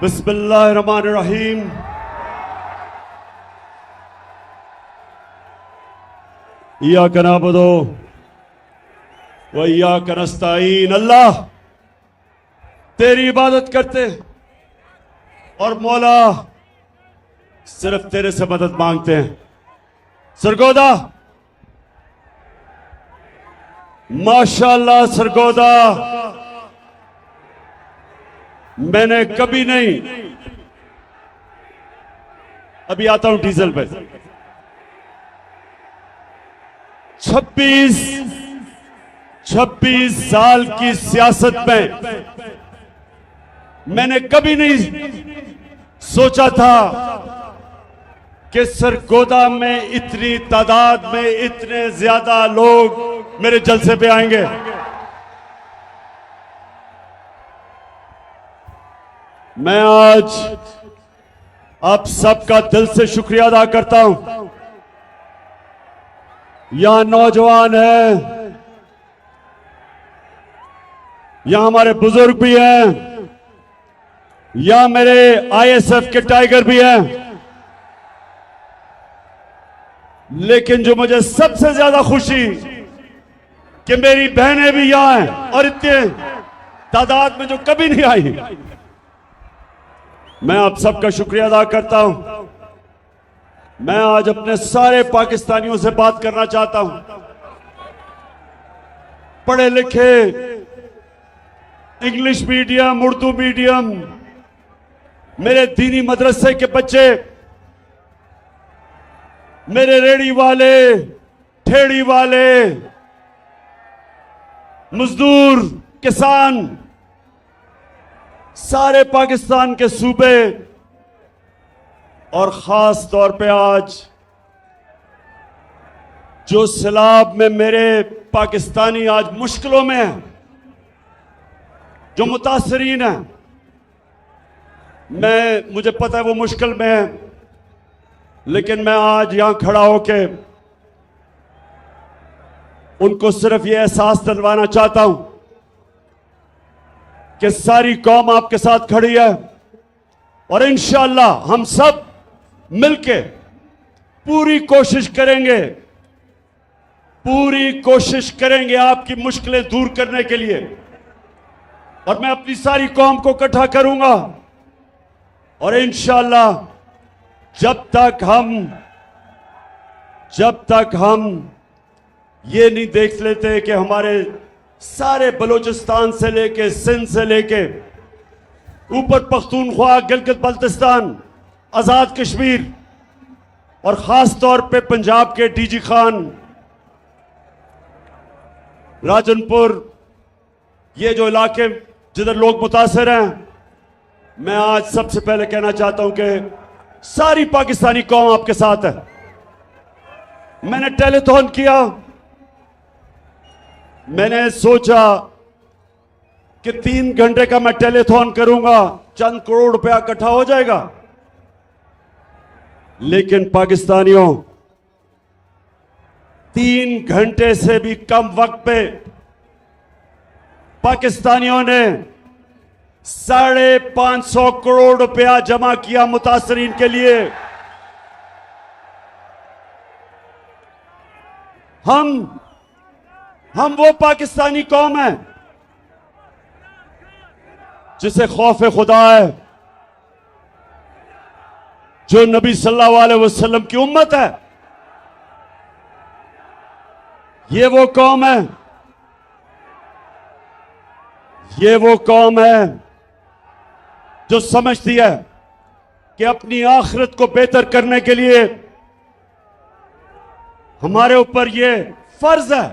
बिस्मिल्लाहिर्रहमानिर्रहीम। इय्याका नअबुदु व इय्याका नस्तईन। अल्लाह तेरी इबादत करते और मौला सिर्फ तेरे से मदद मांगते हैं। सरगोदा, माशाअल्लाह सरगोदा, मैंने कभी नहीं, अभी आता हूं डीजल पे, 26 साल की सियासत में मैंने कभी नहीं सोचा था कि सरगोदा में इतनी तादाद में इतने ज्यादा लोग मेरे जलसे पे आएंगे। मैं आज आप सबका दिल से शुक्रिया अदा करता हूं। यहां नौजवान हैं, यहां हमारे बुजुर्ग भी हैं, यहां मेरे आईएसएफ के टाइगर भी हैं, लेकिन जो मुझे सबसे ज्यादा खुशी कि मेरी बहनें भी यहां हैं और इतने तादाद में जो कभी नहीं आई। मैं आप सबका शुक्रिया अदा करता हूं। मैं आज अपने सारे पाकिस्तानियों से बात करना चाहता हूं। पढ़े लिखे, इंग्लिश मीडियम, उर्दू मीडियम, मेरे दीनी मदरसे के बच्चे, मेरे रेड़ी वाले, ठेड़ी वाले, मजदूर, किसान, सारे पाकिस्तान के सूबे और खास तौर पे आज जो सैलाब में मेरे पाकिस्तानी आज मुश्किलों में हैं, जो मुतासरीन हैं, मुझे पता है वो मुश्किल में है, लेकिन मैं आज यहां खड़ा होके उनको सिर्फ ये एहसास दिलवाना चाहता हूं कि सारी कौम आपके साथ खड़ी है और इंशाअल्लाह हम सब मिलके पूरी कोशिश करेंगे आपकी मुश्किलें दूर करने के लिए। और मैं अपनी सारी कौम को इकट्ठा करूंगा और इंशाअल्लाह जब तक हम ये नहीं देख लेते कि हमारे सारे बलूचिस्तान से लेके सिंध से लेके ऊपर पख्तूनख्वा, गिलगित बल्तिस्तान, आजाद कश्मीर और खास तौर पे पंजाब के डीजी खान, राजनपुर, ये जो इलाके जिधर लोग मुतासर हैं, मैं आज सबसे पहले कहना चाहता हूं कि सारी पाकिस्तानी कौम आपके साथ है। मैंने टेलीथॉन किया, मैंने सोचा कि 3 घंटे का मैं टेलीथॉन करूंगा, चंद करोड़ रुपया इकट्ठा हो जाएगा। लेकिन पाकिस्तानियों, 3 घंटे से भी कम वक्त पे पाकिस्तानियों ने 550 करोड़ रुपया जमा किया मुतासरीन के लिए। हम वो पाकिस्तानी कौम है जिसे खौफ खुदा है, जो नबी सल्लल्लाहु अलैहि वसल्लम की उम्मत है। ये वो कौम है जो समझती है कि अपनी आखिरत को बेहतर करने के लिए हमारे ऊपर ये फर्ज है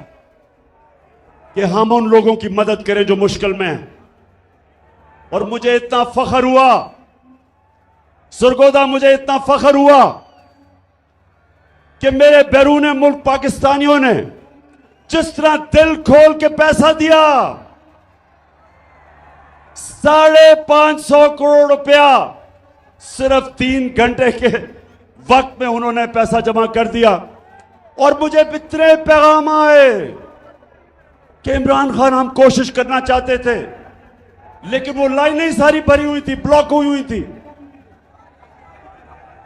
कि हम उन लोगों की मदद करें जो मुश्किल में हैं। और मुझे इतना फख्र हुआ सरगोदा, मुझे इतना फख्र हुआ कि मेरे बैरून मुल्क पाकिस्तानियों ने जिस तरह दिल खोल के पैसा दिया, 550 करोड़ रुपया सिर्फ 3 घंटे के वक्त में उन्होंने पैसा जमा कर दिया। और मुझे इतने पैगाम आए कि इमरान खान हम कोशिश करना चाहते थे, लेकिन वो लाइनें सारी भरी हुई थी, ब्लॉक हुई हुई थी।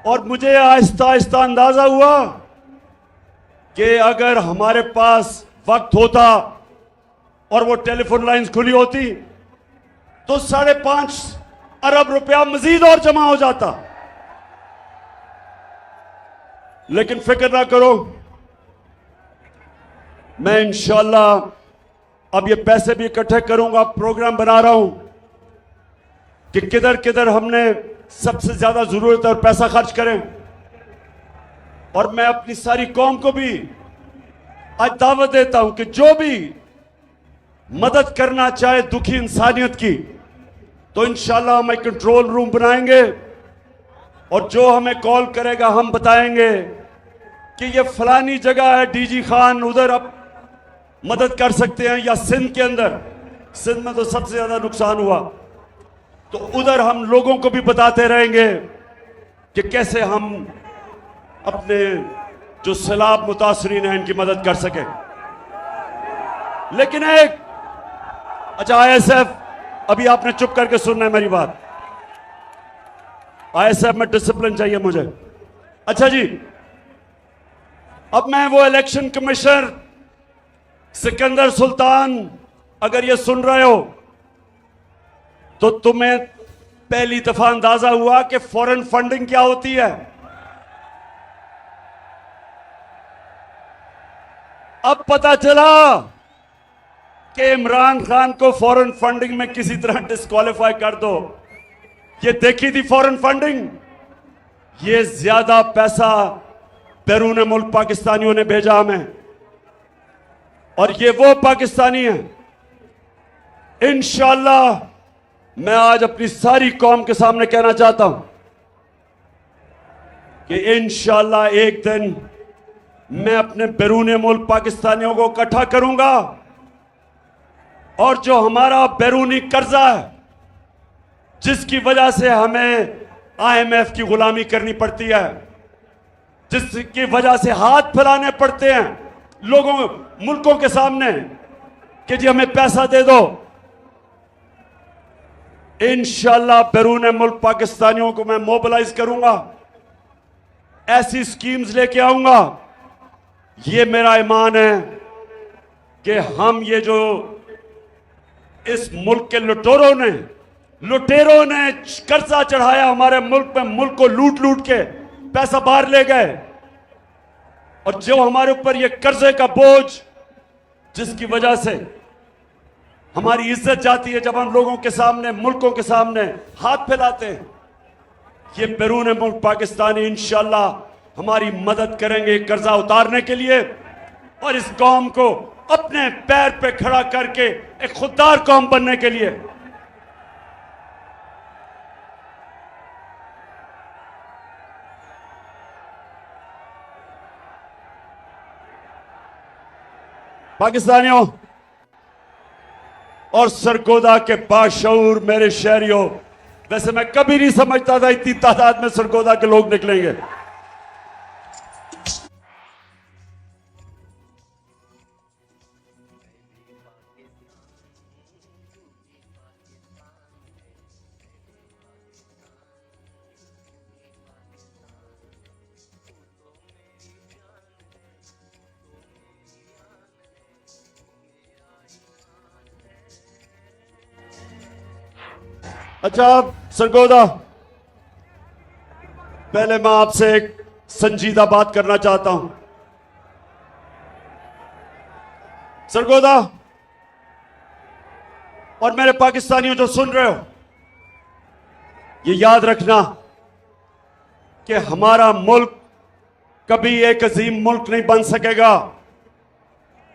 और मुझे आहिस्ता आहिस्ता अंदाजा हुआ कि अगर हमारे पास वक्त होता और वो टेलीफोन लाइंस खुली होती तो 5.5 अरब रुपया मजीद और जमा हो जाता। लेकिन फिक्र ना करो, मैं इंशाअल्लाह अब ये पैसे भी इकट्ठे करूंगा। प्रोग्राम बना रहा हूं कि किधर किधर हमने सबसे ज्यादा जरूरत है और पैसा खर्च करें। और मैं अपनी सारी कौम को भी आज दावत देता हूं कि जो भी मदद करना चाहे दुखी इंसानियत की, तो इंशाअल्लाह हम एक कंट्रोल रूम बनाएंगे और जो हमें कॉल करेगा हम बताएंगे कि ये फलानी जगह है, डीजी खान उधर आप मदद कर सकते हैं, या सिंध के अंदर, सिंध में तो सबसे ज्यादा नुकसान हुआ, तो उधर हम लोगों को भी बताते रहेंगे कि कैसे हम अपने जो सैलाब मुतासरीन हैं इनकी मदद कर सके। लेकिन एक अच्छा आईएसएफ, अभी आपने चुप करके सुनना है मेरी बात। आईएसएफ में डिसिप्लिन चाहिए मुझे। अच्छा जी, अब मैं वो इलेक्शन कमिश्नर सिकंदर सुल्तान, अगर ये सुन रहे हो तो तुम्हें पहली दफा अंदाजा हुआ कि फॉरेन फंडिंग क्या होती है। अब पता चला कि इमरान खान को फॉरेन फंडिंग में किसी तरह डिस्क्वालीफाई कर दो। ये देखी थी फॉरेन फंडिंग, ये ज्यादा पैसा बैरून मुल्क पाकिस्तानियों ने भेजा हमें, और ये वो पाकिस्तानी है। इंशाअल्लाह मैं आज अपनी सारी कौम के सामने कहना चाहता हूं कि इंशाअल्लाह एक दिन मैं अपने बैरून मुल्क पाकिस्तानियों को इकट्ठा करूंगा, और जो हमारा बैरूनी कर्जा है, जिसकी वजह से हमें आईएमएफ की गुलामी करनी पड़ती है, जिसकी वजह से हाथ फैलाने पड़ते हैं लोगों मुल्कों के सामने कि जी हमें पैसा दे दो, इंशाअल्लाह बैरून मुल्क पाकिस्तानियों को मैं मोबिलाइज करूंगा, ऐसी स्कीम्स लेके आऊंगा। ये मेरा ईमान है कि हम ये जो इस मुल्क के लुटेरों ने कर्जा चढ़ाया हमारे मुल्क में, मुल्क को लूट लूट के पैसा बाहर ले गए, और जो हमारे ऊपर ये कर्जे का बोझ, जिसकी वजह से हमारी इज्जत जाती है जब हम लोगों के सामने, मुल्कों के सामने हाथ फैलाते हैं, ये बैरून मुल्क पाकिस्तानी इंशाअल्लाह हमारी मदद करेंगे कर्जा उतारने के लिए, और इस कौम को अपने पैर पे खड़ा करके एक खुददार कौम बनने के लिए। पाकिस्तानियों और सरगोदा के बाशऊर मेरे शहरियों, वैसे मैं कभी नहीं समझता था इतनी तादाद में सरगोदा के लोग निकलेंगे। अच्छा सरगोदा, पहले मैं आपसे एक संजीदा बात करना चाहता हूं। सरगोदा और मेरे पाकिस्तानियों जो सुन रहे हो, ये याद रखना कि हमारा मुल्क कभी एक अजीम मुल्क नहीं बन सकेगा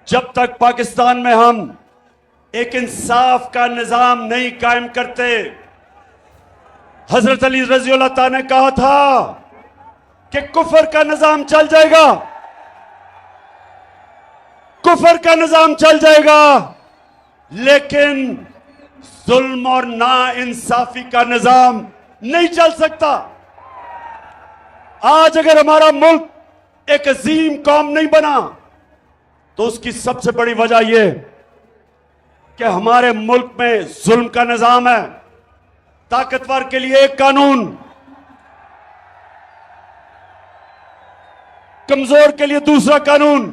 जब तक पाकिस्तान में हम एक इंसाफ का निजाम नहीं कायम करते। हजरत अली रज़ियल्लाहु ताला ने कहा था कि कुफर का निजाम चल जाएगा, कुफर का निजाम चल जाएगा, लेकिन जुल्म और ना इंसाफी का निजाम नहीं चल सकता। आज अगर हमारा मुल्क एक अजीम कौम नहीं बना तो उसकी सबसे बड़ी वजह यह कि हमारे मुल्क में जुल्म का निजाम है। ताकतवर के लिए एक कानून, कमजोर के लिए दूसरा कानून।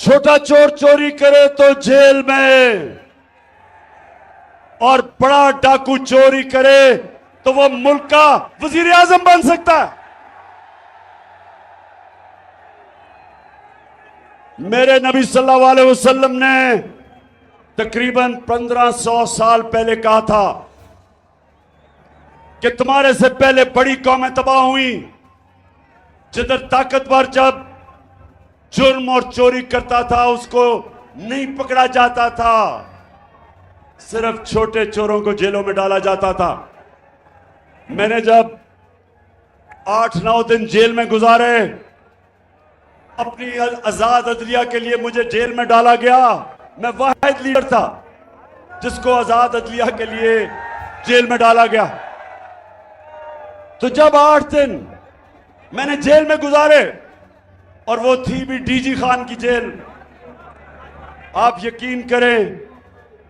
छोटा चोर चोरी करे तो जेल में, और बड़ा डाकू चोरी करे तो वो मुल्क का वजीर आजम बन सकता है। मेरे नबी सल्लल्लाहु अलैहि वसल्लम ने तकरीबन 1500 साल पहले कहा था कि तुम्हारे से पहले बड़ी कौमें तबाह हुई, जिधर ताकतवर जब जुर्म और चोरी करता था उसको नहीं पकड़ा जाता था, सिर्फ छोटे चोरों को जेलों में डाला जाता था। मैंने जब 8-9 दिन जेल में गुजारे, अपनी आजाद अदलिया के लिए मुझे जेल में डाला गया। मैं वाहिद लीडर था जिसको आजाद अदलिया के लिए जेल में डाला गया। तो जब 8 दिन मैंने जेल में गुजारे, और वो थी भी डीजी खान की जेल, आप यकीन करें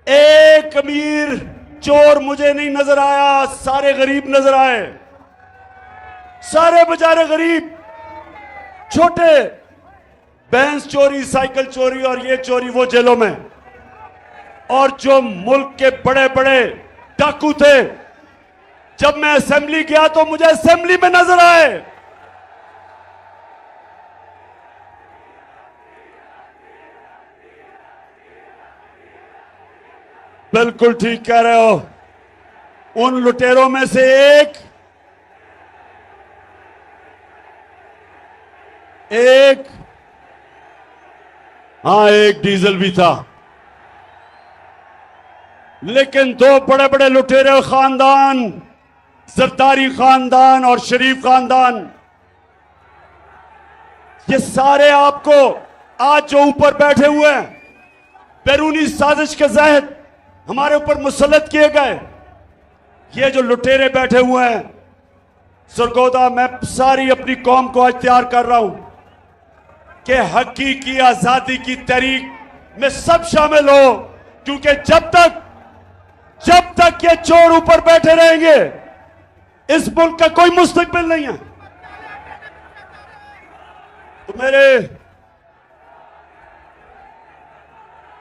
एक अमीर चोर मुझे नहीं नजर आया, सारे गरीब नजर आए। सारे बेचारे गरीब, छोटे, भैंस चोरी, साइकिल चोरी और ये चोरी वो जेलों में। और जो मुल्क के बड़े बड़े डाकू थे, जब मैं असेंबली गया तो मुझे असेंबली में नजर आए। बिल्कुल ठीक कह रहे हो। उन लुटेरों में से एक एक डीजल भी था। लेकिन दो बड़े बड़े लुटेरे खानदान, जरदारी खानदान और शरीफ खानदान, ये सारे आपको आज जो ऊपर बैठे हुए हैं, बैरूनी साजिश के तहत हमारे ऊपर मुसल्लत किए गए, ये जो लुटेरे बैठे हुए हैं, सरगोदा मैं सारी अपनी कौम को आज तैयार कर रहा हूं कि हकीकी आजादी की तहरीक में सब शामिल हो। क्योंकि जब तक ये चोर ऊपर बैठे रहेंगे, इस मुल्क का कोई मुस्तकबिल नहीं है। तो मेरे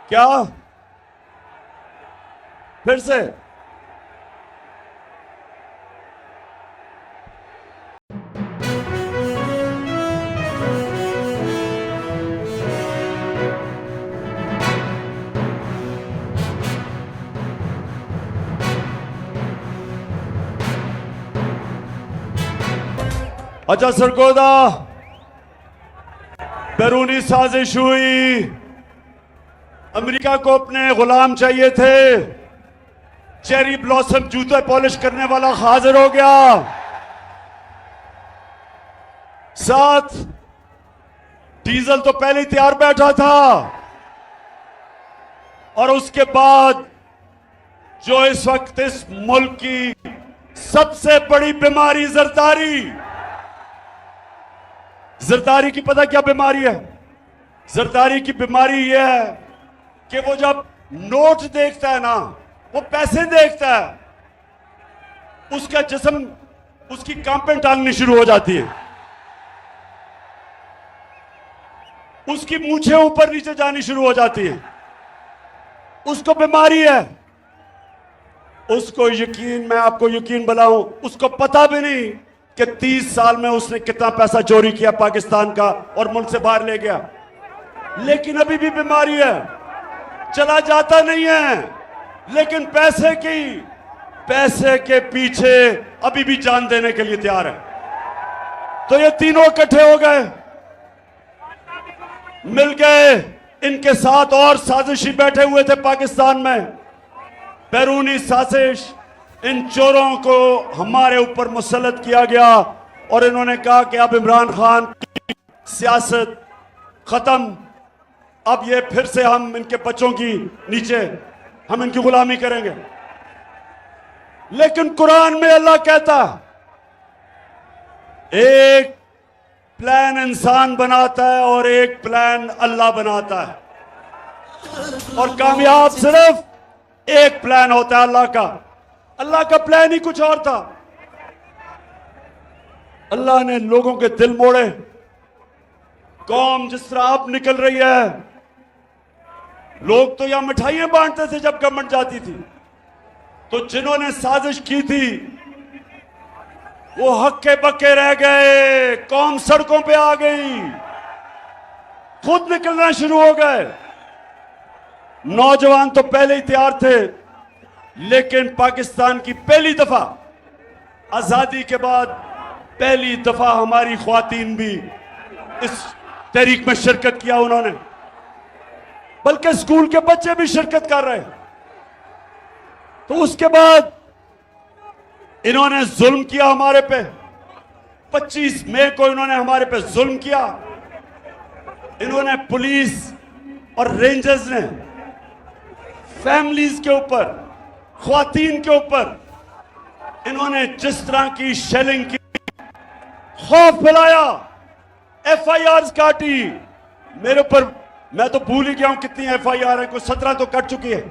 क्या फिर से अच्छा सरगोदा, बैरूनी साजिश हुई, अमेरिका को अपने गुलाम चाहिए थे, चेरी ब्लॉसम जूते पॉलिश करने वाला हाजिर हो गया, साथ डीजल तो पहले ही तैयार बैठा था, और उसके बाद जो इस वक्त इस मुल्क की सबसे बड़ी बीमारी जरदारी की पता क्या बीमारी है? जरदारी की बीमारी यह है कि वो जब नोट देखता है ना, वो पैसे देखता है, उसका जिस्म, उसकी कांपें टांगनी शुरू हो जाती है, उसकी मूछें ऊपर नीचे जानी शुरू हो जाती है। उसको बीमारी है। उसको यकीन, मैं आपको यकीन बनाऊं, उसको पता भी नहीं कि 30 साल में उसने कितना पैसा चोरी किया पाकिस्तान का और मुल्क से बाहर ले गया। लेकिन अभी भी बीमारी है, चला जाता नहीं है, लेकिन पैसे के पीछे अभी भी जान देने के लिए तैयार है। तो ये तीनों इकट्ठे हो गए, मिल गए। इनके साथ और साजिशी बैठे हुए थे पाकिस्तान में, बैरूनी साजिश। इन चोरों को हमारे ऊपर मुसल्लत किया गया और इन्होंने कहा कि अब इमरान खान की सियासत खत्म, अब ये फिर से हम इनके बच्चों की नीचे हम इनकी गुलामी करेंगे। लेकिन कुरान में अल्लाह कहता, एक प्लान इंसान बनाता है और एक प्लान अल्लाह बनाता है। और कामयाब सिर्फ एक प्लान होता है अल्लाह का। अल्लाह का प्लान ही कुछ और था। अल्लाह ने लोगों के दिल मोड़े। कौम जिस तरह अब निकल रही है, लोग तो यहां मिठाइयां बांटते थे जब गवर्नमेंट जाती थी, तो जिन्होंने साजिश की थी वो हक्के बक्के रह गए। कौम सड़कों पे आ गई, खुद निकलना शुरू हो गए। नौजवान तो पहले ही तैयार थे, लेकिन पाकिस्तान की पहली दफा आजादी के बाद पहली दफा हमारी ख्वातीन भी इस तहरीक में शिरकत किया उन्होंने, बल्कि स्कूल के बच्चे भी शिरकत कर रहे हैं। तो उसके बाद इन्होंने जुल्म किया हमारे पे। 25 मई को इन्होंने हमारे पे जुल्म किया। इन्होंने पुलिस और रेंजर्स ने फैमिलीज के ऊपर, ख्वातीन के ऊपर इन्होंने जिस तरह की शेलिंग की, खौफ फैलाया, FIRs काटी मेरे ऊपर। मैं तो भूल ही गया हूं कितनी FIR है, कोई 17 तो कट चुकी है।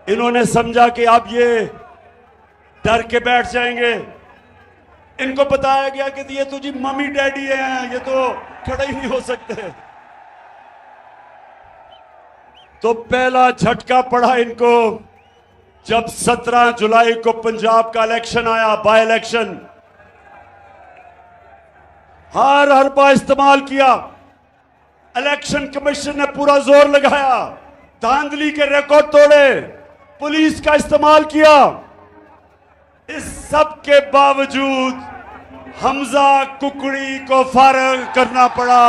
इन्होंने समझा कि अब ये डर के बैठ जाएंगे। इनको बताया गया कि ये तो जी मम्मी डैडी हैं, ये तो खड़े ही नहीं हो सकते। तो पहला झटका पड़ा इनको जब 17 जुलाई को पंजाब का इलेक्शन आया, बाय इलेक्शन। हर हरबा इस्तेमाल किया। इलेक्शन कमीशन ने पूरा जोर लगाया, धांधली के रिकॉर्ड तोड़े, पुलिस का इस्तेमाल किया। इस सब के बावजूद हमजा कुकड़ी को फारग करना पड़ा।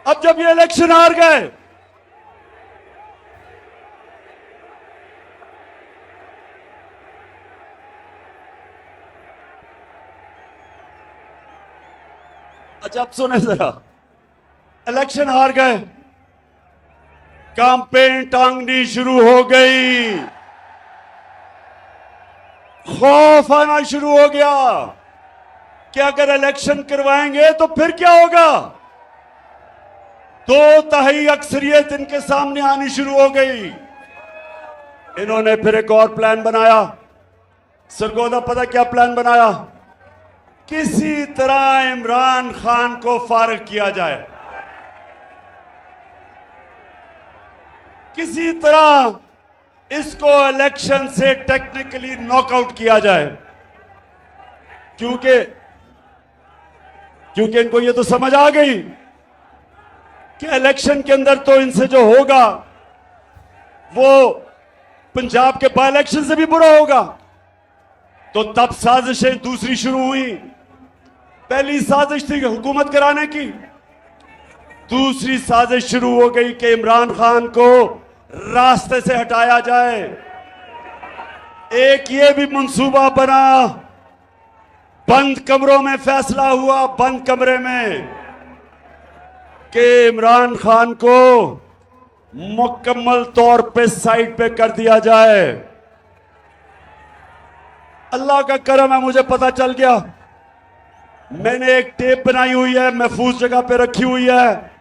अब जब ये इलेक्शन हार गए, अच्छा अब सुने जरा, इलेक्शन हार गए, कैंपेन टांगनी शुरू हो गई, खौफ आना शुरू हो गया कि अगर इलेक्शन करवाएंगे तो फिर क्या होगा। 2/3 अक्सरियत इनके सामने आनी शुरू हो गई। इन्होंने फिर एक और प्लान बनाया। सरगोदा पता क्या प्लान बनाया? किसी तरह इमरान खान को फारग किया जाए, किसी तरह इसको इलेक्शन से टेक्निकली नॉकआउट किया जाए। क्योंकि इनको ये तो समझ आ गई कि इलेक्शन के अंदर तो इनसे जो होगा वो पंजाब के बाय इलेक्शन से भी बुरा होगा। तो तब साजिशें दूसरी शुरू हुई। पहली साजिश थी हुकूमत कराने की, दूसरी साजिश शुरू हो गई कि इमरान खान को रास्ते से हटाया जाए। एक ये भी मंसूबा बना, बंद कमरों में फैसला हुआ, बंद कमरे में, कि इमरान खान को मुकम्मल तौर पे साइड पे कर दिया जाए। अल्लाह का करम है, मुझे पता चल गया। मैंने एक टेप बनाई हुई है, महफूज जगह पे रखी हुई है।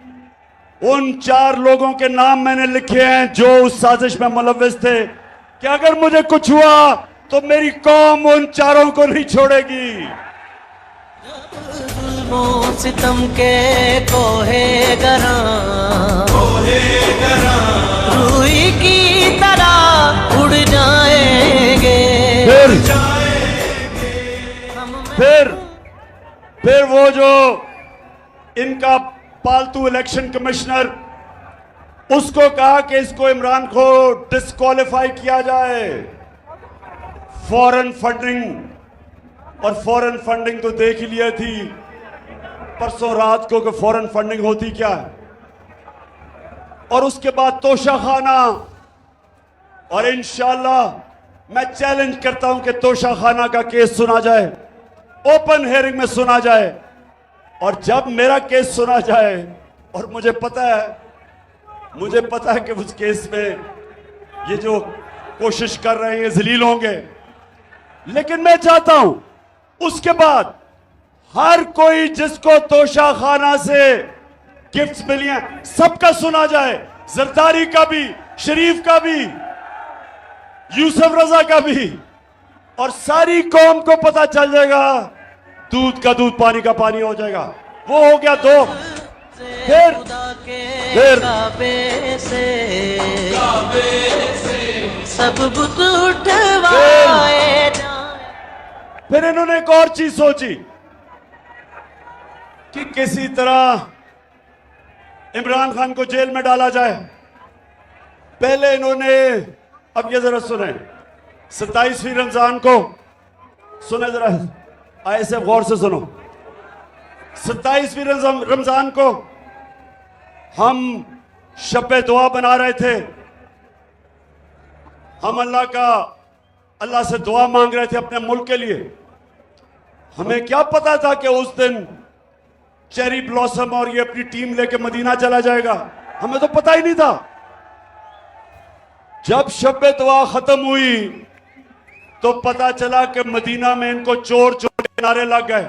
उन 4 लोगों के नाम मैंने लिखे हैं जो उस साजिश में मुलव्विस थे, कि अगर मुझे कुछ हुआ तो मेरी कौम उन 4 को नहीं छोड़ेगी। सितम के कोहे गरा रूई की तरह उड़ जाएंगे। फिर वो जो इनका पालतू इलेक्शन कमिश्नर, उसको कहा कि इसको इमरान को डिस्क्वालीफाई किया जाए। फॉरेन फंडिंग, और फॉरेन फंडिंग तो देख ही लिया थी परसों रात को कि फॉरेन फंडिंग होती क्या है। और उसके बाद तोशाखाना, और इंशाल्लाह मैं चैलेंज करता हूं कि तोशाखाना का केस सुना जाए, ओपन हेयरिंग में सुना जाए। और जब मेरा केस सुना जाए, और मुझे पता है कि उस केस में ये जो कोशिश कर रहे हैं ये जलील होंगे, लेकिन मैं चाहता हूं उसके बाद हर कोई जिसको तोशा खाना से गिफ्ट्स मिली हैं सबका सुना जाए, जरदारी का भी, शरीफ का भी, यूसुफ रजा का भी, और सारी कौम को पता चल जाएगा, दूध का दूध पानी का पानी हो जाएगा। वो हो गया दो। फिर काबे से सब बुत उठवाए जाए। फिर इन्होंने एक और चीज सोची कि किसी तरह इमरान खान को जेल में डाला जाए। पहले इन्होंने, अब ये जरा सुने, 27वीं रमजान को सुने, जरा ऐसे गौर से सुनो। 27वीं रमजान को हम शब दुआ बना रहे थे, हम अल्लाह से दुआ मांग रहे थे अपने मुल्क के लिए। हमें क्या पता था कि उस दिन चेरी ब्लॉसम और ये अपनी टीम लेके मदीना चला जाएगा, हमें तो पता ही नहीं था। जब शब दुआ खत्म हुई तो पता चला कि मदीना में इनको चोर चोर के नारे लग गए।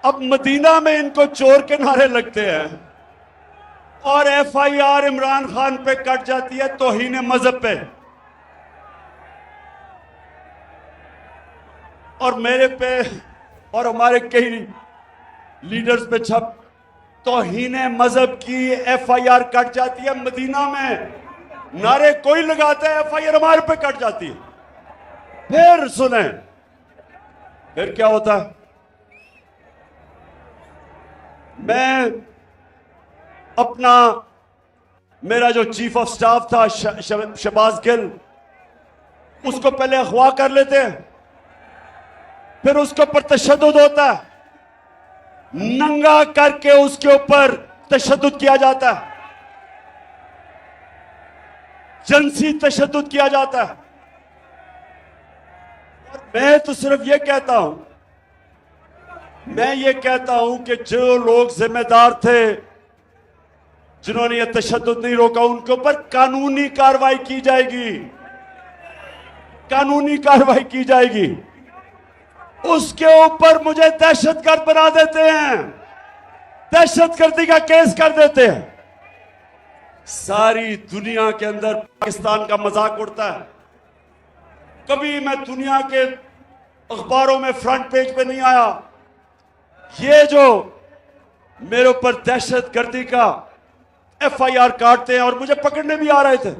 अब मदीना में इनको चोर के नारे लगते हैं और FIR इमरान खान पे कट जाती है तौहीन मजहब पे, और मेरे पे और हमारे कई लीडर्स पे छप तौहीन मजहब की FIR कट जाती है। मदीना में नारे कोई लगाता है, FIR हमारे पे कट जाती है। फिर सुने, फिर क्या होता है। मैं अपना, मेरा जो चीफ ऑफ स्टाफ था शहबाज गिल, उसको पहले अगवा कर लेते हैं, फिर उसके ऊपर तशद्दुद होता है, नंगा करके उसके ऊपर तशद्दुद किया जाता है, जिनसी तशद्दुद किया जाता है। और मैं तो सिर्फ ये कहता हूं, मैं ये कहता हूं कि जो लोग जिम्मेदार थे, जिन्होंने ये तशद्दुद नहीं रोका, उनके ऊपर कानूनी कार्रवाई की जाएगी, कानूनी कार्रवाई की जाएगी। उसके ऊपर मुझे दहशतगर्द बना देते हैं, दहशतगर्दी का केस कर देते हैं। सारी दुनिया के अंदर पाकिस्तान का मजाक उड़ता है। कभी मैं दुनिया के अखबारों में फ्रंट पेज पे नहीं आया। ये जो मेरे ऊपर दहशतगर्दी का FIR काटते हैं और मुझे पकड़ने भी आ रहे थे,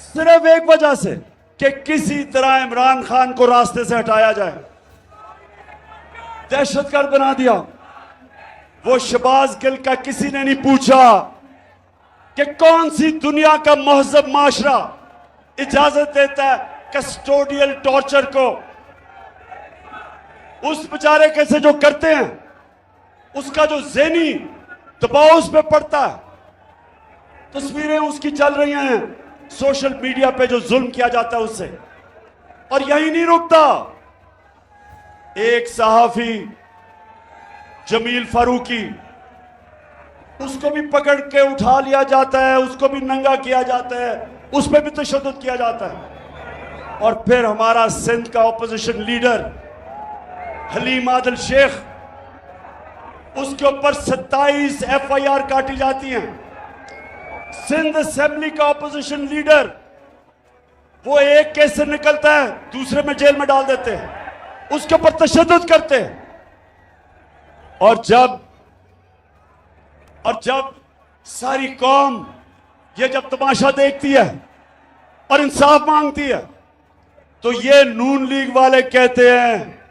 सिर्फ एक वजह से कि किसी तरह इमरान खान को रास्ते से हटाया जाए, दहशतगर्द बना दिया। वो शहबाज गिल का किसी ने नहीं पूछा कि कौन सी दुनिया का महजब माशरा इजाजत देता है कस्टोडियल टॉर्चर को। उस बेचारे कैसे जो करते हैं, उसका जो ज़हनी दबाव उस पर पड़ता है। तस्वीरें उसकी चल रही हैं सोशल मीडिया पे, जो जुल्म किया जाता है उससे। और यही नहीं रुकता, एक सहाफी जमील फारूकी, उसको भी पकड़ के उठा लिया जाता है, उसको भी नंगा किया जाता है, उस पर भी तशद्दुद किया जाता है। और फिर हमारा सिंध का ऑपोजिशन लीडर हलीम आदिल शेख, उसके ऊपर 27 FIR काटी जाती हैं। सिंध असेंबली का ऑपोजिशन लीडर, वो एक केस से निकलता है दूसरे में जेल में डाल देते हैं, उसके ऊपर तशद्दुद करते हैं। और जब सारी कौम ये जब तमाशा देखती है और इंसाफ मांगती है, तो ये नून लीग वाले कहते हैं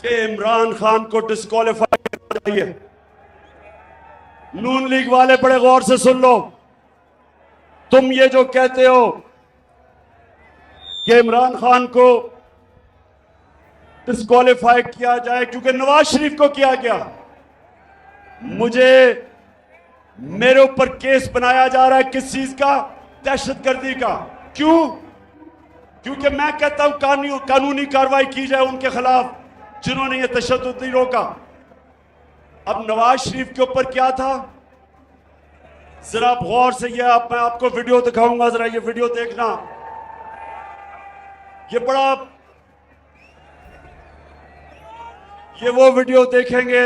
कि इमरान खान को डिस्क्वालीफाई करना चाहिए। नून लीग वाले बड़े गौर से सुन लो, तुम ये जो कहते हो कि इमरान खान को डिस्क्वालीफाई किया जाए क्योंकि नवाज शरीफ को किया गया, मेरे ऊपर केस बनाया जा रहा है किस चीज का? दहशतगर्दी का। क्यों? क्योंकि मैं कहता हूं कानूनी कार्रवाई की जाए उनके खिलाफ जिन्होंने ये तशद्दुद नहीं रोका। अब नवाज शरीफ के ऊपर क्या था? जरा आप गौर से ये मैं आपको वीडियो दिखाऊंगा, जरा ये वीडियो देखना। ये वो वीडियो देखेंगे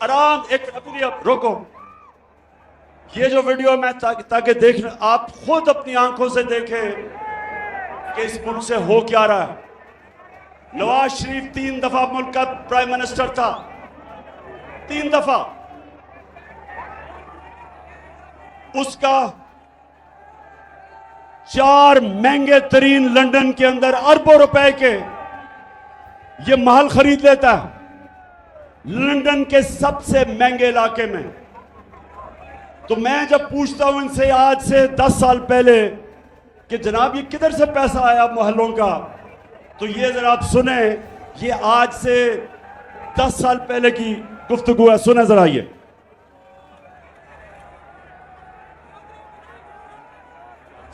आराम, एक अपनी आप रोको। ये जो वीडियो मैं ताकि देख आप खुद अपनी आंखों से देखें कि इस मुल्क से हो क्या रहा है। नवाज शरीफ 3 दफा मुल्क का प्राइम मिनिस्टर था, 3 दफा। उसका 4 महंगे तरीन लंदन के अंदर अरबों रुपए के ये महल खरीद लेता है, लंदन के सबसे महंगे इलाके में। तो मैं जब पूछता हूं इनसे आज से 10 साल पहले कि जनाब ये किधर से पैसा आया महलों का, तो ये जरा आप सुने, ये आज से 10 साल पहले की गुफ्तगू है, सुने जरा ये।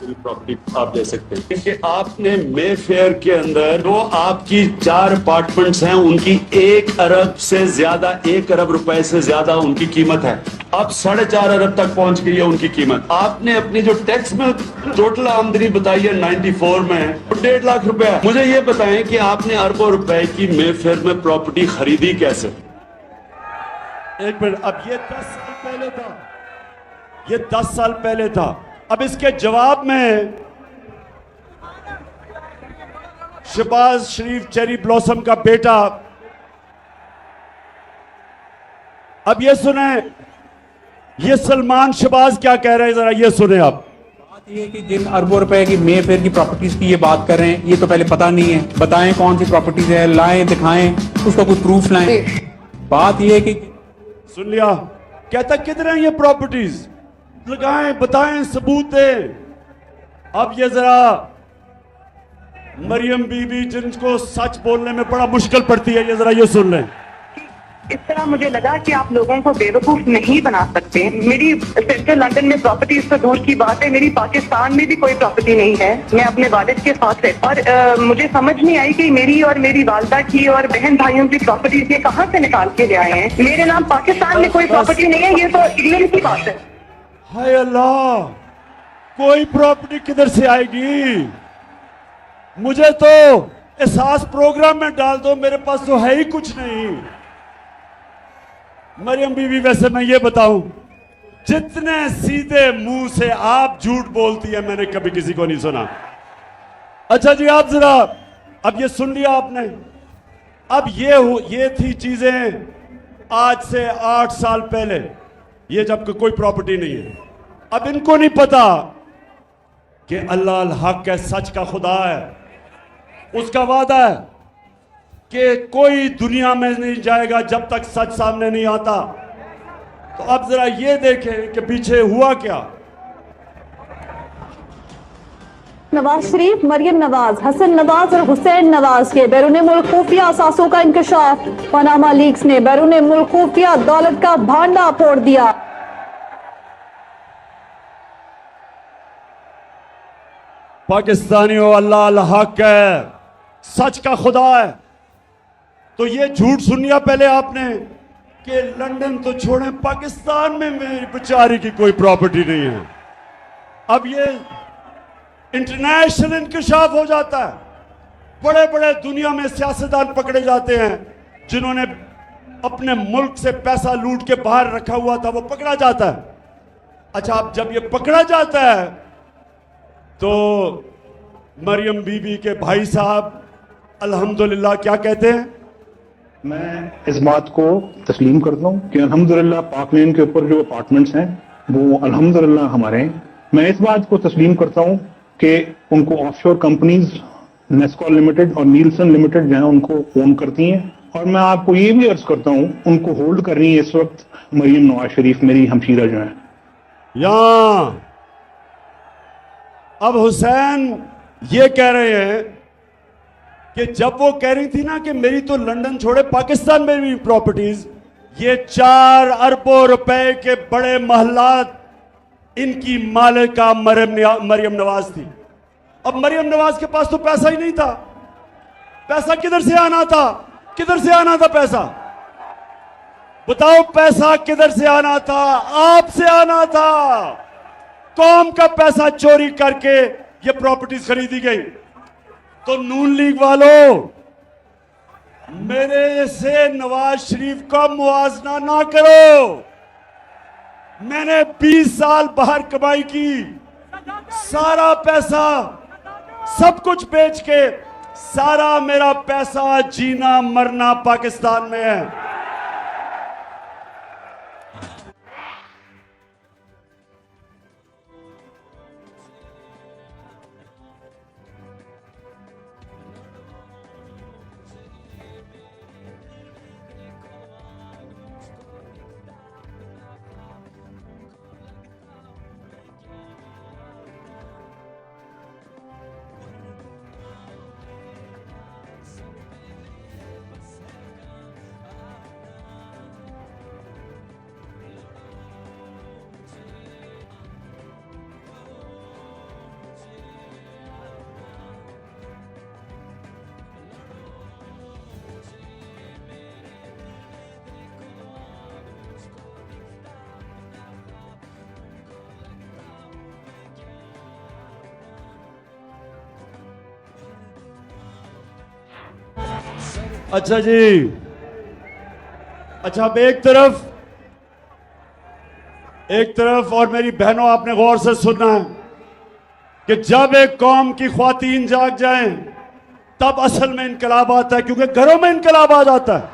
प्रॉपर्टी आप ले सकते हैं कि आपने मेफेयर के अंदर जो आपकी 4 अपार्टमेंट्स हैं उनकी 1 अरब से ज्यादा, 1 अरब रुपए से ज्यादा उनकी कीमत है। अब 4.5 अरब तक पहुंच गई है उनकी कीमत। आपने अपनी जो टैक्स में टोटल आमदनी बताई है 94 में 1.5 लाख रुपए है। मुझे ये बताएं कि आपने अरबों रुपए की मेफेयर में प्रॉपर्टी खरीदी कैसे? एक मिनट, अब ये 10 साल पहले था, ये 10 साल पहले था। अब इसके जवाब में शहबाज शरीफ चेरी ब्लॉसम का बेटा, अब ये सुने, ये सलमान शहबाज क्या कह रहे हैं, जरा ये सुने आप। बात ये कि जिन अरबों रुपए की मेफेयर की प्रॉपर्टीज की ये बात कर रहे हैं, ये तो पहले पता नहीं है। बताएं कौन सी प्रॉपर्टीज है, लाएं, दिखाएं, उसका कोई प्रूफ लाएं। बात ये है कि सुन लिया, कहता किधर है ये प्रॉपर्टीज, लगाएं, बताएं, सबूत दें। अब ये जरा मरियम बीबी जिनको सच बोलने में बड़ा मुश्किल पड़ती है, ये जरा ये सुन लें। इस तरह मुझे लगा कि आप लोगों को बेवकूफ नहीं बना सकते। मेरी सेंट्रल लंदन में प्रॉपर्टीज तो दूर की बात है, मेरी पाकिस्तान में भी कोई प्रॉपर्टी नहीं है। मैं अपने वालिद के साथ है और मुझे समझ नहीं आई कि मेरी और मेरी वालदा की और बहन भाइयों की प्रॉपर्टीज ये कहाँ से निकाल के ले आए हैं। मेरे नाम पाकिस्तान में कोई प्रॉपर्टी नहीं है, ये तो इंग्लैंड की बात है। हाय अल्लाह, कोई प्रॉपर्टी किधर से आएगी? मुझे तो एहसास प्रोग्राम में डाल दो, मेरे पास तो है ही कुछ नहीं। मरियम बीवी, वैसे मैं ये बताऊं, जितने सीधे मुंह से आप झूठ बोलती है मैंने कभी किसी को नहीं सुना। अच्छा जी, आप जरा अब ये सुन लिया आपने। अब ये थी चीजें आज से 8 साल पहले, ये जब कोई प्रॉपर्टी नहीं है। अब इनको नहीं पता कि अल्लाह अल हक है, सच का खुदा है, उसका वादा है कि कोई दुनिया में नहीं जाएगा जब तक सच सामने नहीं आता। तो अब जरा ये देखें कि पीछे हुआ क्या। नवाज शरीफ, मरियम नवाज, हसन नवाज और हुसैन नवाज के बैरून मुल्क खुफिया असासों का इंकशाफ। पनामा लीक्स ने बैरून मुल्क खुफिया दौलत का भांडा फोड़ दिया। पाकिस्तानियों, अल्लाह अल हक है, सच का खुदा है। तो ये झूठ सुन लिया पहले आपने कि लंदन तो छोड़े, पाकिस्तान में मेरी बेचारी की कोई प्रॉपर्टी नहीं है। अब ये इंटरनेशनल इंकशाफ हो जाता है। बड़े बड़े दुनिया में सियासतदान पकड़े जाते हैं जिन्होंने अपने मुल्क से पैसा लूट के बाहर रखा हुआ था, वो पकड़ा जाता है। अच्छा, अब जब ये पकड़ा जाता है तो मरियम बीबी के भाई साहब अल्हम्दुलिल्लाह क्या कहते हैं? मैं इस बात को तस्लीम करता हूँ कि अल्हम्दुलिल्लाह पाक लेन के ऊपर जो अपार्टमेंट्स हैं वो अल्हम्दुलिल्लाह हमारे हैं। मैं इस बात को तस्लीम करता हूँ कि उनको ऑफशोर कंपनीज नेस्कॉल लिमिटेड और नीलसन लिमिटेड जो है उनको ओन करती हैं। और मैं आपको ये भी अर्ज करता हूँ उनको होल्ड कर रही है इस वक्त मरियम नवाज शरीफ, मेरी हमशीरा जो है। यहां अब हुसैन ये कह रहे हैं कि जब वो कह रही थी ना कि मेरी तो लंदन छोड़े पाकिस्तान में भी प्रॉपर्टीज, ये 4 अरबों रुपए के बड़े महलात इनकी मालिका मरियम नवाज थी। अब मरियम नवाज के पास तो पैसा ही नहीं था। पैसा किधर से आना था? किधर से आना था पैसा? बताओ पैसा किधर से आना था? आपसे आना था। कौम का पैसा चोरी करके ये प्रॉपर्टीज खरीदी गई। तो नून लीग वालों, मेरे से नवाज शरीफ का मुआवजा ना करो। मैंने 20 साल बाहर कमाई की, सारा पैसा सब कुछ बेच के, सारा मेरा पैसा जीना मरना पाकिस्तान में है। अच्छा जी, अच्छा अब एक तरफ और मेरी बहनों, आपने गौर से सुनना है कि जब एक कौम की ख्वातीन जाग जाएं तब असल में इनकलाब आता है, क्योंकि घरों में इनकलाब आ जाता है।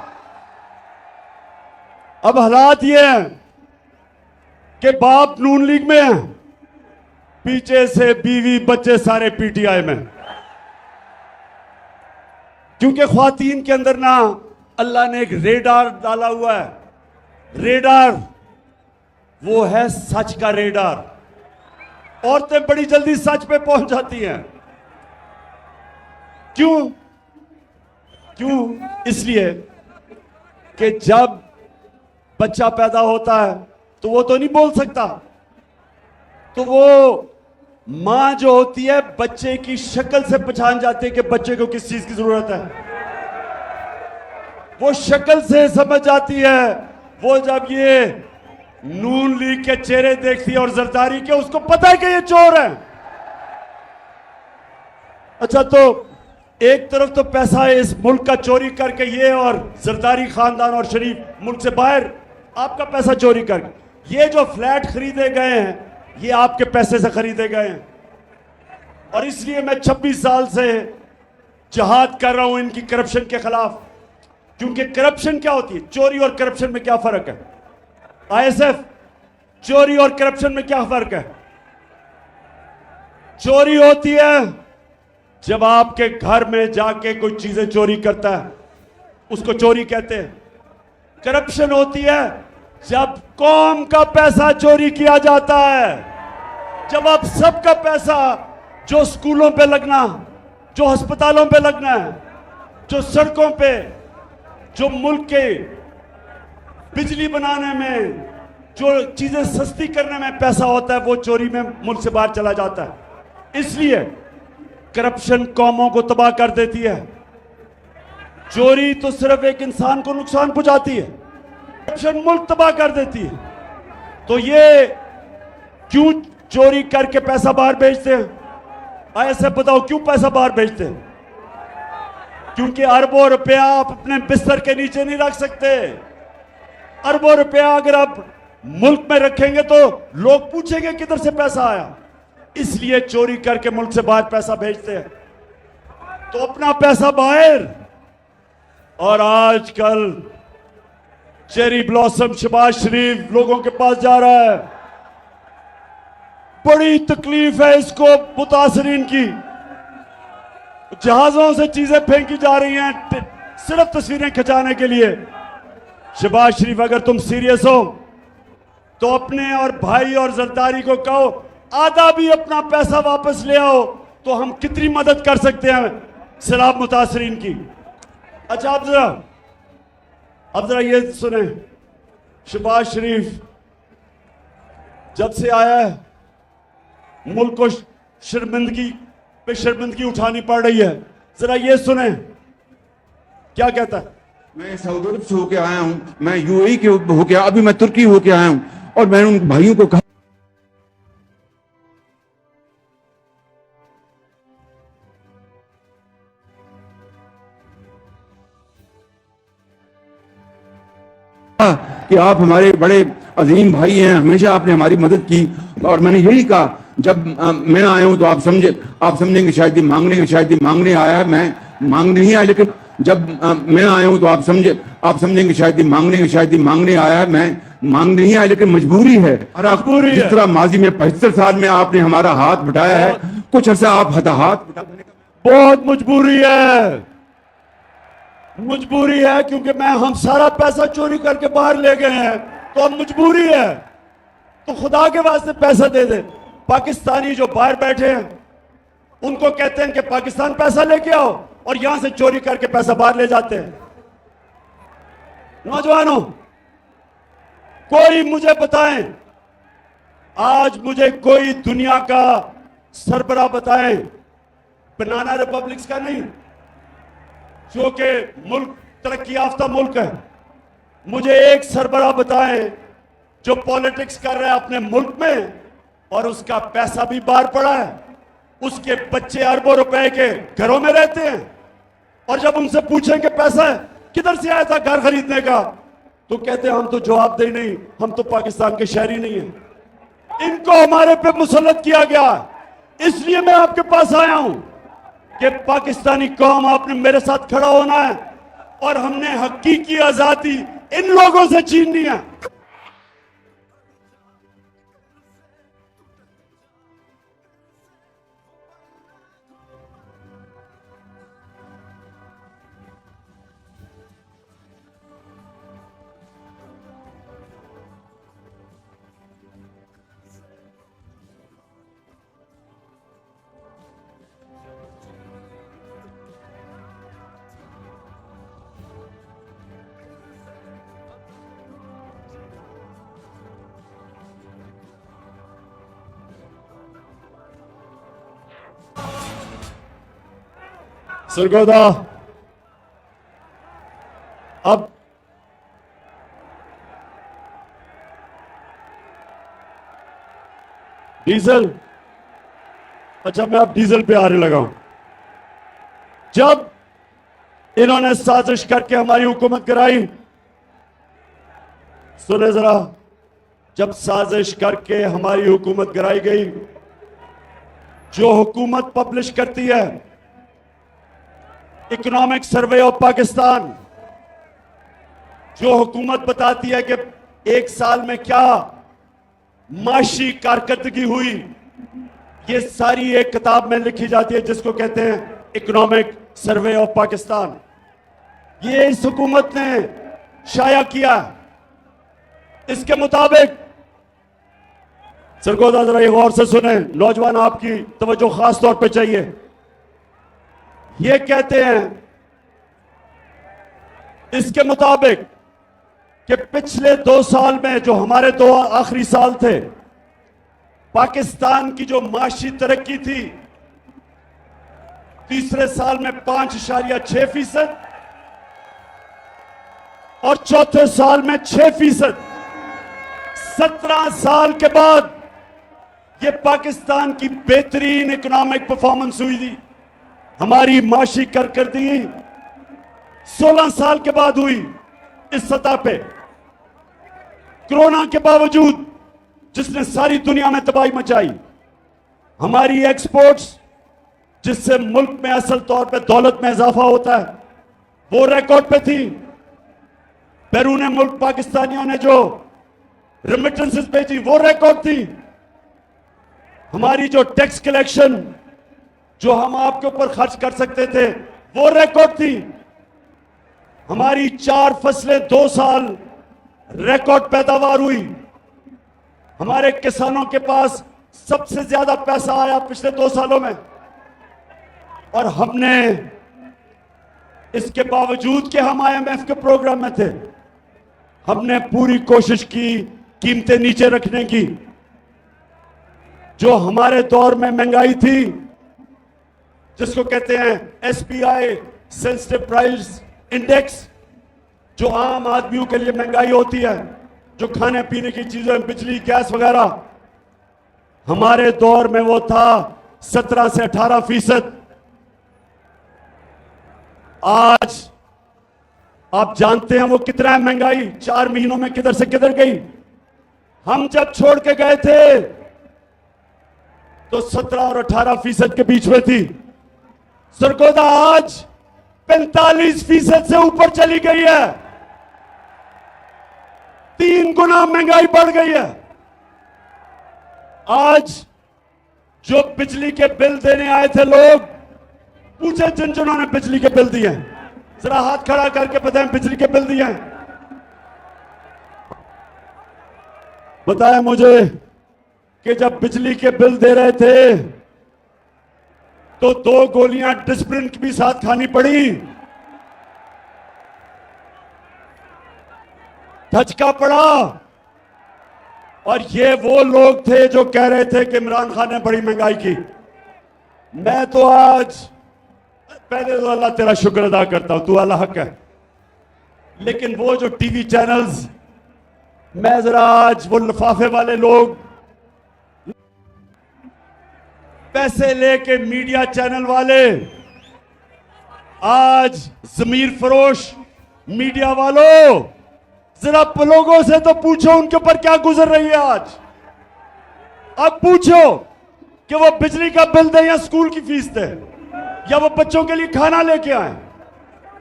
अब हालात ये हैं कि बाप नून लीग में है, पीछे से बीवी बच्चे सारे पीटीआई में, क्योंकि ख्वातीन के अंदर ना अल्लाह ने एक रेडार डाला हुआ है। रेडार वो है सच का रेडार। औरतें बड़ी जल्दी सच पे पहुंच जाती हैं। क्यों? इसलिए कि जब बच्चा पैदा होता है तो वो तो नहीं बोल सकता, तो वो मां जो होती है बच्चे की शक्ल से पहचान जाती है कि बच्चे को किस चीज की जरूरत है। वो शक्ल से समझ जाती है। वो जब ये नून लीग के चेहरे देखती है और जरदारी के, उसको पता है कि ये चोर है। अच्छा, तो एक तरफ तो पैसा इस मुल्क का चोरी करके ये और जरदारी खानदान और शरीफ मुल्क से बाहर आपका पैसा चोरी करके, ये जो फ्लैट खरीदे गए हैं ये आपके पैसे से खरीदे गए हैं। और इसलिए मैं 26 साल से जहाद कर रहा हूं इनकी करप्शन के खिलाफ। क्योंकि करप्शन क्या होती है, चोरी और करप्शन में क्या फर्क है? आईएसएफ, चोरी और करप्शन में क्या फर्क है? चोरी होती है जब आपके घर में जाके कोई चीजें चोरी करता है, उसको चोरी कहते हैं। करप्शन होती है जब कौम का पैसा चोरी किया जाता है, जब आप सबका पैसा जो स्कूलों पे लगना, जो अस्पतालों पे लगना है, जो सड़कों पे, जो मुल्क के बिजली बनाने में, जो चीजें सस्ती करने में पैसा होता है, वो चोरी में मुल्क से बाहर चला जाता है। इसलिए करप्शन कौमों को तबाह कर देती है। चोरी तो सिर्फ एक इंसान को नुकसान पहुंचाती है, करप्शन मुल्क तबाह कर देती है। तो ये क्यों चोरी करके पैसा बाहर भेजते हैं? ऐसे बताओ क्यों पैसा बाहर भेजते हैं? क्योंकि अरबों रुपया आप अपने बिस्तर के नीचे नहीं रख सकते। अरबों रुपया अगर आप मुल्क में रखेंगे तो लोग पूछेंगे किधर से पैसा आया। इसलिए चोरी करके मुल्क से बाहर पैसा भेजते हैं, तो अपना पैसा बाहर। और आजकल चेरी ब्लॉसम शहबाज शरीफ लोगों के पास जा रहा है। बड़ी तकलीफ है इसको मुतासरीन की। जहाजों से चीजें फेंकी जा रही हैं सिर्फ तस्वीरें खिंचाने के लिए। शहबाज शरीफ, अगर तुम सीरियस हो तो अपने और भाई और जरदारी को कहो आधा भी अपना पैसा वापस ले आओ, तो हम कितनी मदद कर सकते हैं सैलाब मुतासरीन की। अच्छा, अब जरा ये सुने, शहबाज शरीफ जब से आया है मुल्क को शर्मिंदगी पे शर्मिंदगी उठानी पड़ रही है। जरा ये सुने क्या कहता है। मैं सऊदी अरब से होके आया हूँ, मैं यूएई के होके, अभी मैं तुर्की होके आया हूँ, और मैंने उन भाइयों को कहा कि आप हमारे बड़े अजीम भाई हैं, हमेशा आपने हमारी मदद की। और मैंने यही कहा, जब मैं आया हूं तो आप समझेंगे शायद ये मांगने आया, मैं मांगने नहीं आया, लेकिन जब मैं आया हूं तो आप समझेंगे शायद ये मांगने आया, मैं मांगने नहीं आया, लेकिन मजबूरी है। और जिस तरह माजी में 75 साल में आपने हमारा हाथ बटाया है, कुछ अर्सा आप हाथ बहुत मजबूरी है क्योंकि हम सारा पैसा चोरी करके बाहर ले गए हैं, तो अब मजबूरी है। तो खुदा के वास्ते पैसा दे दे। पाकिस्तानी जो बाहर बैठे हैं उनको कहते हैं कि पाकिस्तान पैसा लेके आओ, और यहां से चोरी करके पैसा बाहर ले जाते हैं। नौजवानों, कोई मुझे बताएं, आज मुझे कोई दुनिया का सरबराह बताएं, बनाना रिपब्लिक्स का नहीं, जो कि मुल्क तरक्की याफ्ता मुल्क है, मुझे एक सरबराह बताएं जो पॉलिटिक्स कर रहा है अपने मुल्क में और उसका पैसा भी बाहर पड़ा है, उसके बच्चे अरबों रुपए के घरों में रहते हैं, और जब उनसे पूछेंगे पैसा किधर से आया था घर खरीदने का, तो कहते हैं हम तो जवाबदेही नहीं, हम तो पाकिस्तान के शहरी नहीं हैं। इनको हमारे पे मुसल्लत किया गया, इसलिए मैं आपके पास आया हूं कि पाकिस्तानी कौम, आपने मेरे साथ खड़ा होना है, और हमने हकीकी आजादी इन लोगों से छीननी है। सरगोदा, अब डीजल, अच्छा मैं अब डीजल पे आने लगा हूं। जब इन्होंने साजिश करके हमारी हुकूमत कराई, सुने जरा, जब साजिश करके हमारी हुकूमत कराई गई, जो हुकूमत पब्लिश करती है इकोनॉमिक सर्वे ऑफ पाकिस्तान, जो हुकूमत बताती है कि एक साल में क्या माशी कारकर्दगी हुई, ये सारी एक किताब में लिखी जाती है जिसको कहते हैं इकोनॉमिक सर्वे ऑफ पाकिस्तान। ये इस हुकूमत ने शाया किया। इसके मुताबिक, सरगोदा जरा ये गौर से सुने, नौजवान आपकी तवज्जो खास तौर पे चाहिए। ये कहते हैं इसके मुताबिक कि पिछले 2 साल में, जो हमारे 2 आखिरी साल थे, पाकिस्तान की जो माशी तरक्की थी, तीसरे साल में 5.6% और चौथे साल में 6%। 17 साल के बाद ये पाकिस्तान की बेहतरीन इकोनॉमिक परफॉर्मेंस हुई थी। हमारी माशी कारकर्दगी 16 साल के बाद हुई इस सतह पे। कोरोना के बावजूद, जिसने सारी दुनिया में तबाही मचाई, हमारी एक्सपोर्ट्स, जिससे मुल्क में असल तौर पे दौलत में इजाफा होता है, वो रिकॉर्ड पे थी। बैरून मुल्क पाकिस्तानियों ने जो रेमिटेंसेस भेजी, वो रिकॉर्ड थी। हमारी जो टैक्स कलेक्शन, जो हम आपके ऊपर खर्च कर सकते थे, वो रिकॉर्ड थी। हमारी 4 फसलें 2 साल रिकॉर्ड पैदावार हुई। हमारे किसानों के पास सबसे ज्यादा पैसा आया पिछले 2 सालों में, और हमने, इसके बावजूद कि हम IMF के प्रोग्राम में थे, हमने पूरी कोशिश की कीमतें नीचे रखने की। जो हमारे दौर में महंगाई थी, जिसको कहते हैं SPI सेंसिटिव प्राइस इंडेक्स, जो आम आदमियों के लिए महंगाई होती है, जो खाने पीने की चीजें, बिजली, गैस वगैरह, हमारे दौर में वो था 17 से 18%। आज आप जानते हैं वो कितना है महंगाई, 4 महीनों में किधर से किधर गई। हम जब छोड़ के गए थे तो 17 और 18% के बीच में थी। सरगोदा आज 45% से ऊपर चली गई है। 3 गुना महंगाई बढ़ गई है। आज जो बिजली के बिल देने आए थे लोग, पूछे जिन जिन्होंने बिजली के बिल दिए, जरा हाथ खड़ा करके बताएं बिजली के बिल दिए हैं। बताएं मुझे कि जब बिजली के बिल दे रहे थे तो 2 गोलियां डिस्प्रिन की भी साथ खानी पड़ी, धचका पड़ा। और ये वो लोग थे जो कह रहे थे कि इमरान खान ने बड़ी महंगाई की। मैं तो आज पहले तो अल्लाह तेरा शुक्र अदा करता हूं, तू अल्लाह हक है। लेकिन वो जो टीवी चैनल्स, मैं जरा आज वो लिफाफे वाले लोग, पैसे लेके मीडिया चैनल वाले, आज जमीर फरोश मीडिया वालों, जरा लोगों से तो पूछो उनके ऊपर क्या गुजर रही है आज। अब पूछो कि वो बिजली का बिल दे या स्कूल की फीस दे या वो बच्चों के लिए खाना लेके आए।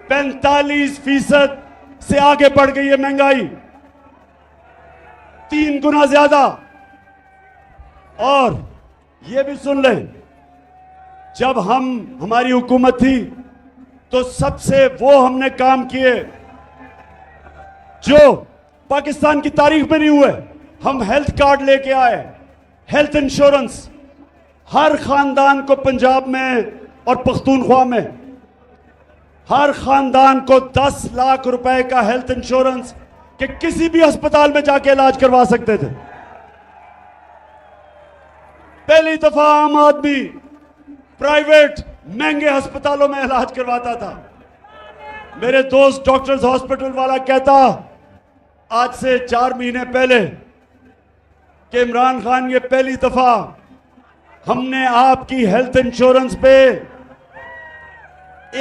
45% से आगे बढ़ गई है महंगाई, 3 गुना ज्यादा। और ये भी सुन लें, जब हमारी हुकूमत थी तो सबसे वो हमने काम किए जो पाकिस्तान की तारीख में नहीं हुए। हम हेल्थ कार्ड लेके आए, हेल्थ इंश्योरेंस हर खानदान को, पंजाब में और पख्तूनख्वा में हर खानदान को 10 लाख रुपए का हेल्थ इंश्योरेंस कि किसी भी अस्पताल में जाके इलाज करवा सकते थे। पहली दफा आम आदमी प्राइवेट महंगे अस्पतालों में इलाज करवाता था। मेरे दोस्त डॉक्टर्स हॉस्पिटल वाला कहता आज से 4 महीने पहले कि इमरान खान, ये पहली दफा हमने आपकी हेल्थ इंश्योरेंस पे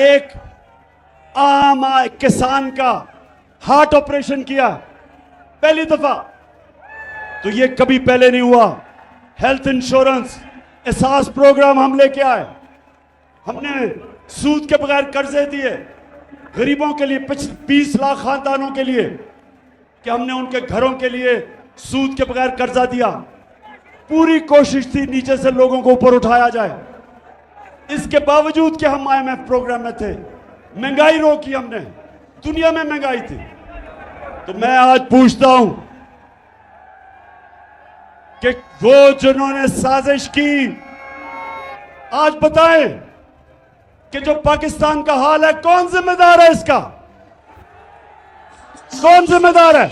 एक आम किसान का हार्ट ऑपरेशन किया, पहली दफा। तो ये कभी पहले नहीं हुआ। हेल्थ इंश्योरेंस एहसास प्रोग्राम हम लेके आए। हमने सूद के बगैर कर्जे दिए गरीबों के लिए, 20 लाख खानदानों के लिए, कि हमने उनके घरों के लिए सूद के बगैर कर्जा दिया। पूरी कोशिश थी नीचे से लोगों को ऊपर उठाया जाए। इसके बावजूद कि हम IMF प्रोग्राम में थे, महंगाई रोकी हमने, दुनिया में महंगाई थी। तो मैं आज पूछता हूं कि वो जिन्होंने साजिश की, आज बताएं कि जो पाकिस्तान का हाल है, कौन जिम्मेदार है इसका? कौन जिम्मेदार है?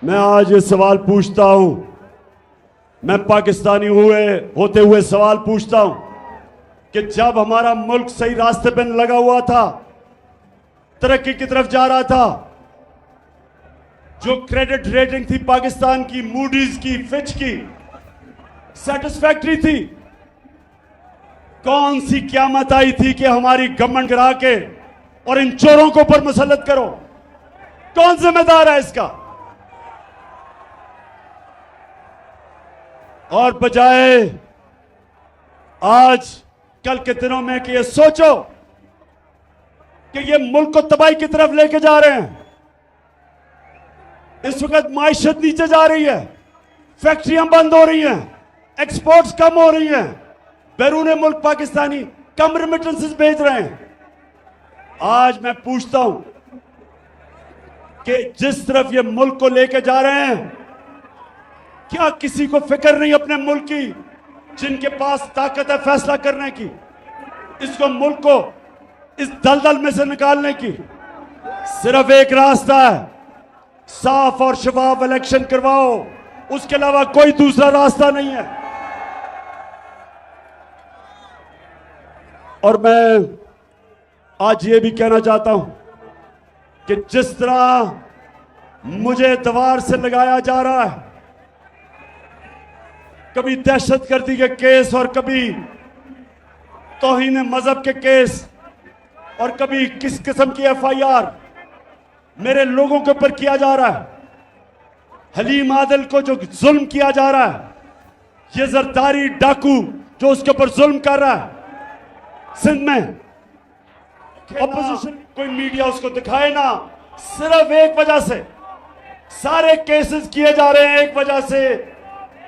मैं आज ये सवाल पूछता हूं, मैं पाकिस्तानी होते हुए सवाल पूछता हूं कि जब हमारा मुल्क सही रास्ते पर लगा हुआ था, तरक्की की तरफ जा रहा था, जो क्रेडिट रेटिंग थी पाकिस्तान की, मूडीज की, फिच की, सेटिस्फैक्टरी थी, कौन सी क़यामत आई थी कि हमारी गवर्नमेंट गिरा के और इन चोरों को ऊपर मुसल्लत करो? कौन जिम्मेदार है इसका? और बजाय आज कल के दिनों में कि ये सोचो कि ये मुल्क को तबाही की तरफ लेके जा रहे हैं। इस वक्त माइशत नीचे जा रही है, फैक्ट्रियां बंद हो रही हैं, एक्सपोर्ट्स कम हो रही हैं, बैरून मुल्क पाकिस्तानी कम रेमिटेंसेस भेज रहे हैं। आज मैं पूछता हूं कि जिस तरफ ये मुल्क को लेके जा रहे हैं, क्या किसी को फिक्र नहीं अपने मुल्क की, जिनके पास ताकत है फैसला करने की, इसको मुल्क को इस दलदल में से निकालने की? सिर्फ एक रास्ता है, साफ और शफाफ इलेक्शन करवाओ, उसके अलावा कोई दूसरा रास्ता नहीं है। और मैं आज ये भी कहना चाहता हूं कि जिस तरह मुझे दीवार से लगाया जा रहा है, कभी दहशतगर्दी के केस और कभी तौहीन मजहब के केस और कभी किस किस्म की एफआईआर मेरे लोगों के ऊपर किया जा रहा है, हलीम आदिल को जो जुल्म किया जा रहा है, ये जरदारी डाकू जो उसके ऊपर जुल्म कर रहा है सिंध में, अपोजिशन कोई मीडिया उसको दिखाए ना, सिर्फ एक वजह से सारे केसेस किए जा रहे हैं, एक वजह से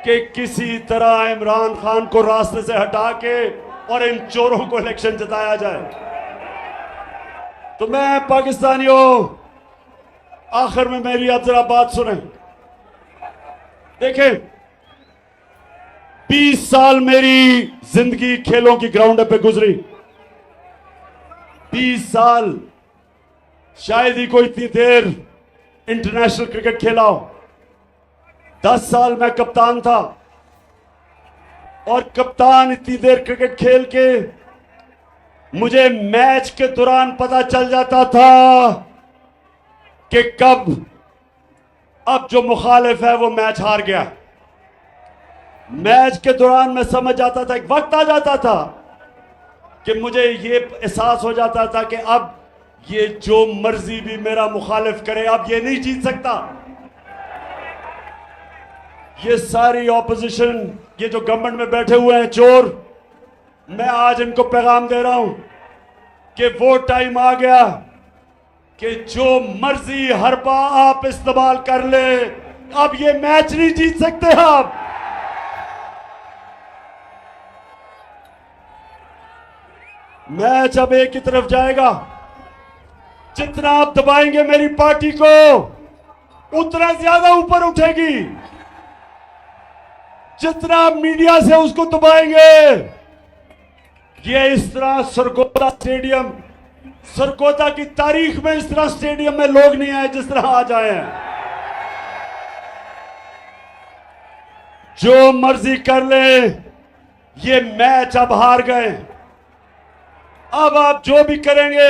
कि किसी तरह इमरान खान को रास्ते से हटा के और इन चोरों को इलेक्शन जिताया जाए। तो मैं पाकिस्तानियों, आखिर में मेरी आप जरा बात सुने। देखें, 20 साल मेरी जिंदगी खेलों की ग्राउंड पे गुजरी। 20 साल, शायद ही कोई इतनी देर इंटरनेशनल क्रिकेट खेला हो। 10 साल मैं कप्तान था, और कप्तान इतनी देर क्रिकेट खेल के मुझे मैच के दौरान पता चल जाता था कि कब अब जो मुखालिफ है वो मैच हार गया। मैच के दौरान मैं समझ जाता था, एक वक्त आ जाता था कि मुझे ये एहसास हो जाता था कि अब ये जो मर्जी भी मेरा मुखालिफ करे, अब ये नहीं जीत सकता। ये सारी ऑपोजिशन, ये जो गवर्नमेंट में बैठे हुए हैं चोर, मैं आज इनको पैगाम दे रहा हूं कि वो टाइम आ गया कि जो मर्जी हरबा आप इस्तेमाल कर ले, अब ये मैच नहीं जीत सकते आप। मैच अब एक की तरफ जाएगा। जितना आप दबाएंगे मेरी पार्टी को, उतना ज्यादा ऊपर उठेगी। जितना आप मीडिया से उसको दबाएंगे, ये इस तरह सरगोदा स्टेडियम, सरगोदा की तारीख में इस तरह स्टेडियम में लोग नहीं आए जिस तरह आज आए हैं। जो मर्जी कर ले, ये मैच अब हार गए। अब आप जो भी करेंगे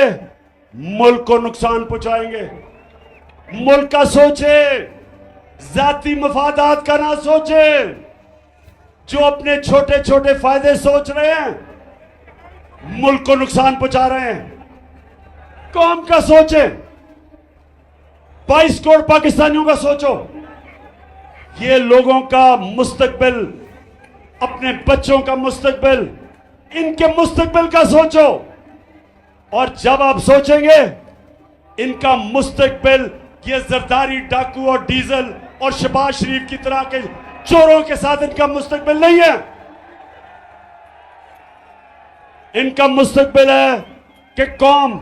मुल्क को नुकसान पहुंचाएंगे। मुल्क का सोचे, जाती मफादात का ना सोचे। जो अपने छोटे छोटे फायदे सोच रहे हैं, मुल्क को नुकसान पहुंचा रहे हैं। कौम का सोचे, 22 करोड़ पाकिस्तानियों का सोचो। ये लोगों का मुस्तकबिल, अपने बच्चों का मुस्तकबिल, इनके मुस्तकबिल का सोचो। और जब आप सोचेंगे इनका मुस्तकबिल ये जरदारी डाकू और डीजल और शहबाज शरीफ की तरह के चोरों के साथ इनका मुस्तकबिल नहीं है। इनका मुस्तकबिल है कि कौम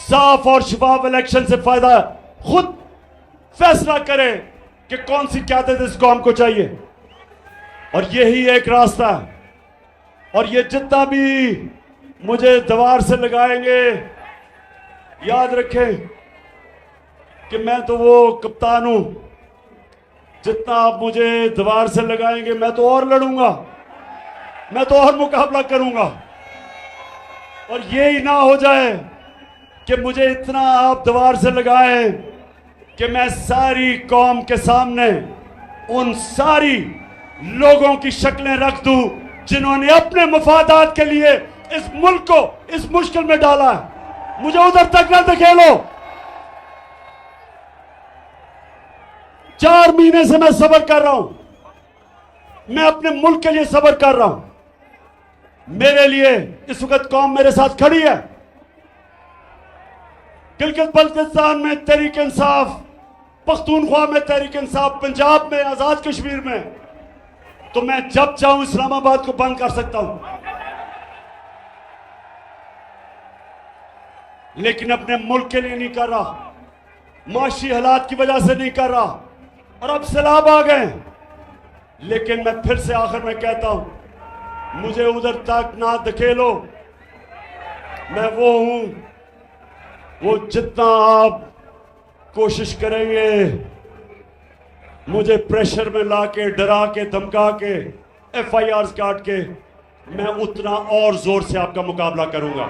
साफ और शफाफ इलेक्शन से फायदा खुद फैसला करे कि कौन सी क्यादत इस कौम को चाहिए। और यही एक रास्ता है। और ये जितना भी मुझे दीवार से लगाएंगे, याद रखें कि मैं तो वो कप्तान हूं। जितना आप मुझे दीवार से लगाएंगे, मैं तो और लड़ूंगा, मैं तो और मुकाबला करूंगा। और ये ही ना हो जाए कि मुझे इतना आप दीवार से लगाएं कि मैं सारी कौम के सामने उन सारी लोगों की शक्लें रख दूं जिन्होंने अपने मफादात के लिए इस मुल्क को इस मुश्किल में डाला है। मुझे उधर तक न धकेलो। 4 महीने से मैं सब्र कर रहा हूं। मैं अपने मुल्क के लिए सब्र कर रहा हूं। मेरे लिए इस वक्त कौम मेरे साथ खड़ी है। गिलगित बल्तिस्तान में तहरीक इंसाफ, पख्तूनख्वा में तहरीक इंसाफ, पंजाब में, आजाद कश्मीर में, तो मैं जब चाहूं इस्लामाबाद को बंद कर सकता हूं। लेकिन अपने मुल्क के लिए नहीं कर रहा, माशी हालात की वजह से नहीं कर रहा। और अब सैलाब आ गए, लेकिन मैं फिर से आखिर में कहता हूं, मुझे उधर तक ना धकेलो। मैं वो हूं, वो जितना आप कोशिश करेंगे मुझे प्रेशर में लाके, डरा के, धमका के, FIRs काट के, मैं उतना और जोर से आपका मुकाबला करूंगा।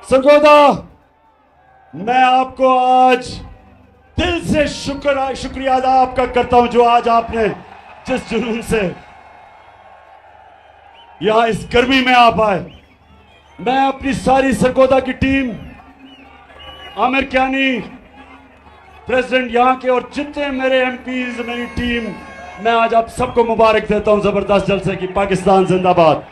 सरगोदा, मैं आपको आज दिल से शुक्रिया अदा आपका करता हूं, जो आज आपने जिस जुनून से यहां इस गर्मी में आप आए। मैं अपनी सारी सरगोदा की टीम, आमिर क्यानी प्रेसिडेंट यहां के, और जितने मेरे MPs, मेरी टीम, मैं आज आप सबको मुबारक देता हूं जबरदस्त जलसे की। पाकिस्तान जिंदाबाद।